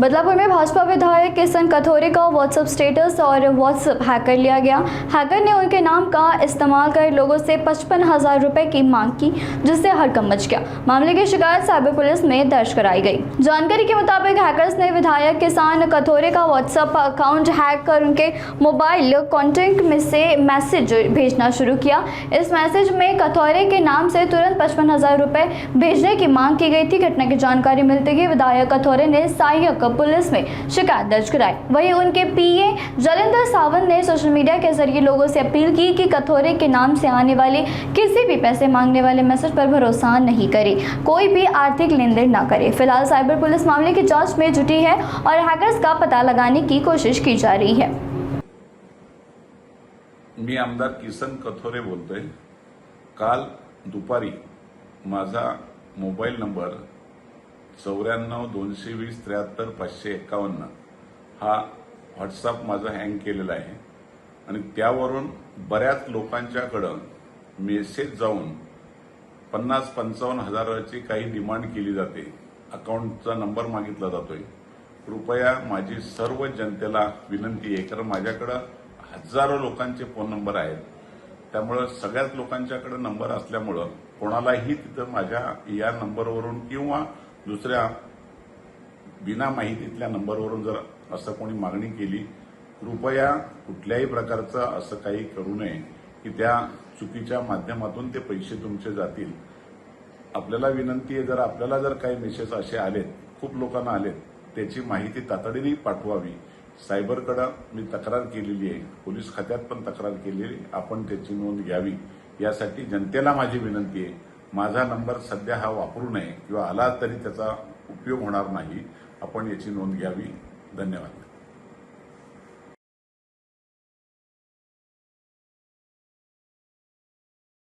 बदलापुर में भाजपा विधायक किशन कथोरे का व्हाट्सएप स्टेटस और व्हाट्सएप हैक कर लिया गया। हैकर ने उनके नाम का इस्तेमाल कर लोगों से 55,000 रुपए की मांग की, जिससे हड़कंप मच गया। मामले की शिकायत साइबर पुलिस में दर्ज कराई गई। जानकारी के मुताबिक हैकर्स ने विधायक किशन कथोरे का व्हाट्सएप अकाउंट हैक कर उनके मोबाइल कॉन्टैक्ट में से मैसेज भेजना शुरू किया। इस मैसेज में कथोरे के नाम से तुरंत 55,000 रुपए भेजने की मांग की गई थी। घटना की जानकारी मिलते ही विधायक कथोरे ने सहायक पुलिस में शिकायत दर्ज कराई। वहीं उनके पीए जलेंद्र सावंत ने सोशल मीडिया के जरिए लोगों से अपील की कि कथोरे के नाम से आने वाले किसी भी पैसे मांगने वाले मैसेज पर भरोसा नहीं करें, कोई भी आर्थिक लेन देन न करे। फिलहाल साइबर पुलिस मामले की जांच में जुटी है और हैकर्स का पता लगाने की कोशिश की जा रही है। मी आमदार किशन कथोरे बोलतोय। काल दुपारी माझा मोबाईल नंबर 94-220-73-551 हा व्हॉट्सअप माझा हँग केलेला आहे आणि त्यावरून बऱ्याच लोकांच्याकडं मेसेज जाऊन 50-55 हजाराची काही डिमांड केली जाते। अकाउंटचा नंबर मागितला जातोय। कृपया माझी सर्व जनतेला विनंती आहे, कारण माझ्याकडं हजारो लोकांचे फोन नंबर आहेत, त्यामुळे सगळ्याच लोकांच्याकडे नंबर असल्यामुळे कोणालाही तिथं माझ्या या नंबरवरून किंवा दुसऱ्या बिना माहितीतल्या नंबरवरून जर असं कोणी मागणी केली, कृपया कुठल्याही प्रकारचं असं काही करू नये की त्या चुकीच्या माध्यमातून ते पैसे तुमचे जातील। आपल्याला विनंती आहे, जर आपल्याला जर काही मेसेज असे आलेत, खूप लोकांना आलेत, त्याची माहिती तातडीने पाठवावी। सायबरकडे मी तक्रार केलेली आहे, पोलीस खात्यात पण तक्रार केलेली, आपण त्याची नोंद घ्यावी यासाठी जनतेला माझी विनंती आहे। माझा नंबर सध्या हा वापरू नये किंवा आला तरी त्याचा उपयोग होणार नाही, आपण याची नोंद घ्यावी। धन्यवाद।